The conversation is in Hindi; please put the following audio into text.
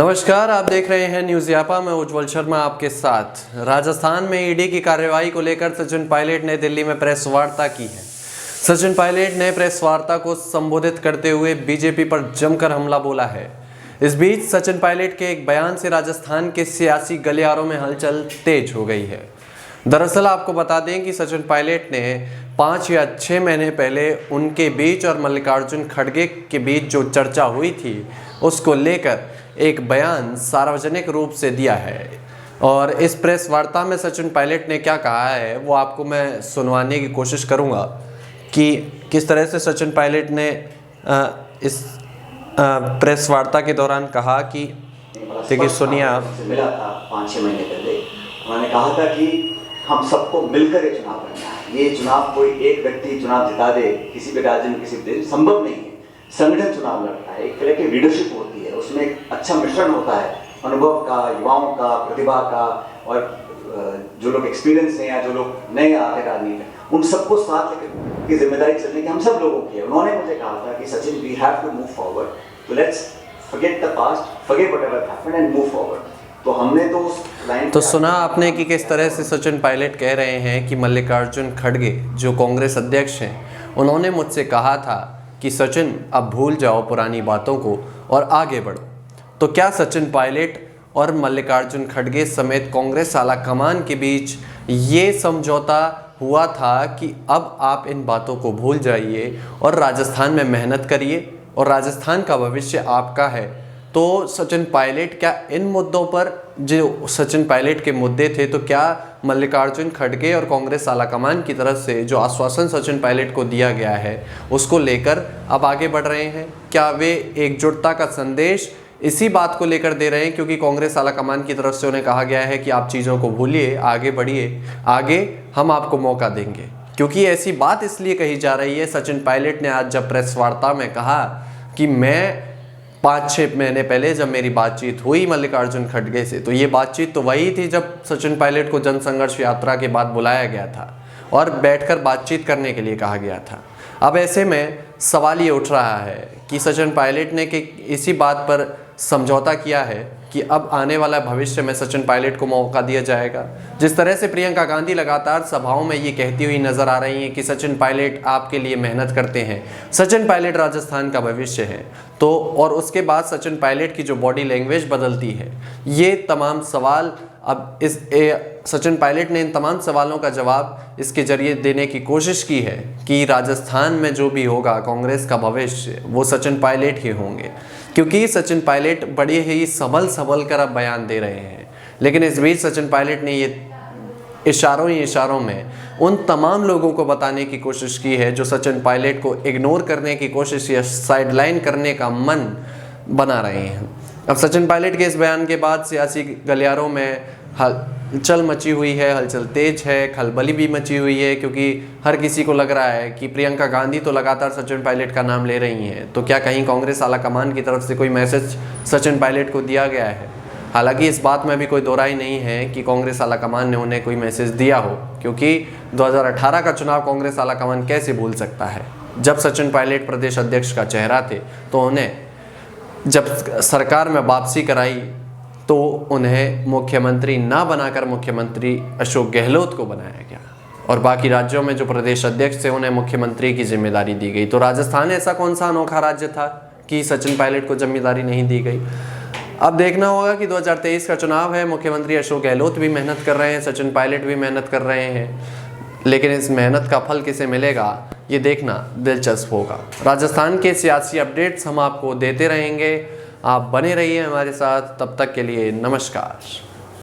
नमस्कार, आप देख रहे हैं न्यूज़ यापा। मैं उज्जवल शर्मा आपके साथ। राजस्थान में ईडी की कार्रवाई को लेकर सचिन पायलट ने दिल्ली में प्रेस वार्ता की है। सचिन पायलट ने प्रेस वार्ता को संबोधित करते हुए बीजेपी पर जमकर हमला बोला है। इस बीच सचिन पायलट के एक बयान से राजस्थान के सियासी गलियारों में हलचल तेज हो गई है। दरअसल आपको बता दें कि सचिन पायलट ने 5 या 6 महीने पहले उनके बीच और मल्लिकार्जुन खड़गे के बीच जो चर्चा हुई थी उसको लेकर एक बयान सार्वजनिक रूप से दिया है। और इस प्रेस वार्ता में सचिन पायलट ने क्या कहा है वो आपको मैं सुनवाने की कोशिश करूंगा कि किस तरह से सचिन पायलट ने इस प्रेस वार्ता के दौरान कहा कि देखिए सुनिए आप। मिला था 5-6 महीने पहले, उन्होंने कहा था कि हम सबको मिलकर ये चुनाव लड़ना है। ये चुनाव कोई एक व्यक्ति चुनाव जिता दे किसी भी राज्य में किसी भी देश संभव नहीं है। संगठन चुनाव लड़ता है, एक कलेक्टिव लीडरशिप होती है, उसमें एक अच्छा मिश्रण होता है अनुभव का, युवाओं का, प्रतिभा का, और जो लोग एक्सपीरियंस हैं या जो लोग नए आते राजनीति में, उन सबको साथ लेकर की जिम्मेदारी चलने की हम सब लोगों की है। उन्होंने मुझे कहा था कि Sachin, we have to move forward, तो let's forget the past, forget whatever happened and move forward. तो हमने तो उस लाइन तो सुना आपने कि किस तरह से सचिन पायलट कह रहे हैं कि मल्लिकार्जुन खड़गे जो कांग्रेस अध्यक्ष हैं, उन्होंने मुझसे कहा था कि सचिन अब भूल जाओ पुरानी बातों को और आगे बढ़ो। तो क्या सचिन पायलट और मल्लिकार्जुन खड़गे समेत कांग्रेस आलाकमान के बीच ये समझौता हुआ था कि अब आप इन बातों को भूल जाइए और राजस्थान में मेहनत करिए और राजस्थान का भविष्य आपका है? तो सचिन पायलट क्या इन मुद्दों पर, जो सचिन पायलट के मुद्दे थे, तो क्या मल्लिकार्जुन खड़गे और कांग्रेस आलाकमान की तरफ से जो आश्वासन सचिन पायलट को दिया गया है उसको लेकर अब आगे बढ़ रहे हैं? क्या वे एकजुटता का संदेश इसी बात को लेकर दे रहे हैं क्योंकि कांग्रेस आलाकमान की तरफ से उन्हें कहा गया है कि आप चीज़ों को भूलिए, आगे बढ़िए, आगे हम आपको मौका देंगे? क्योंकि ऐसी बात इसलिए कही जा रही है, सचिन पायलट ने आज जब प्रेस वार्ता में कहा कि मैं 5-6 महीने पहले जब मेरी बातचीत हुई मल्लिकार्जुन खड़गे से, तो ये बातचीत तो वही थी जब सचिन पायलट को जनसंघर्ष यात्रा के बाद बुलाया गया था और बैठकर बातचीत करने के लिए कहा गया था। अब ऐसे में सवाल ये उठ रहा है कि सचिन पायलट ने कि इसी बात पर समझौता किया है कि अब आने वाला भविष्य में सचिन पायलट को मौका दिया जाएगा। जिस तरह से प्रियंका गांधी लगातार सभाओं में ये कहती हुई नजर आ रही हैं कि सचिन पायलट आपके लिए मेहनत करते हैं, सचिन पायलट राजस्थान का भविष्य है, तो और उसके बाद सचिन पायलट की जो बॉडी लैंग्वेज बदलती है, ये तमाम सवाल अब सचिन पायलट ने इन तमाम सवालों का जवाब इसके जरिए देने की कोशिश की है कि राजस्थान में जो भी होगा कांग्रेस का भविष्य वो सचिन पायलट ही होंगे, क्योंकि सचिन पायलट बड़े ही संभल कर अब बयान दे रहे हैं। लेकिन इस बीच सचिन पायलट ने ये इशारों में उन तमाम लोगों को बताने की कोशिश की है जो सचिन पायलट को इग्नोर करने की कोशिश या साइडलाइन करने का मन बना रहे हैं। अब सचिन पायलट के इस बयान के बाद सियासी गलियारों में हलचल मची हुई है, हलचल तेज है, खलबली भी मची हुई है, क्योंकि हर किसी को लग रहा है कि प्रियंका गांधी तो लगातार सचिन पायलट का नाम ले रही हैं, तो क्या कहीं कांग्रेस आलाकमान की तरफ से कोई मैसेज सचिन पायलट को दिया गया है? हालांकि इस बात में भी कोई दो राय नहीं है कि कांग्रेस आलाकमान ने उन्हें कोई मैसेज दिया हो, क्योंकि 2018 का चुनाव कांग्रेस आलाकमान कैसे भूल सकता है? जब सचिन पायलट प्रदेश अध्यक्ष का चेहरा थे तो उन्हें जब सरकार में वापसी कराई तो उन्हें मुख्यमंत्री ना बनाकर मुख्यमंत्री अशोक गहलोत को बनाया गया और बाकी राज्यों में जो प्रदेश अध्यक्ष थे उन्हें मुख्यमंत्री की जिम्मेदारी दी गई। तो राजस्थान ऐसा कौन सा अनोखा राज्य था कि सचिन पायलट को जिम्मेदारी नहीं दी गई? अब देखना होगा कि 2023 का चुनाव है, मुख्यमंत्री अशोक गहलोत भी मेहनत कर रहे हैं, सचिन पायलट भी मेहनत कर रहे हैं, लेकिन इस मेहनत का फल किसे मिलेगा ये देखना दिलचस्प होगा। राजस्थान के सियासी अपडेट्स हम आपको देते रहेंगे, आप बने रहिए हमारे साथ। तब तक के लिए नमस्कार।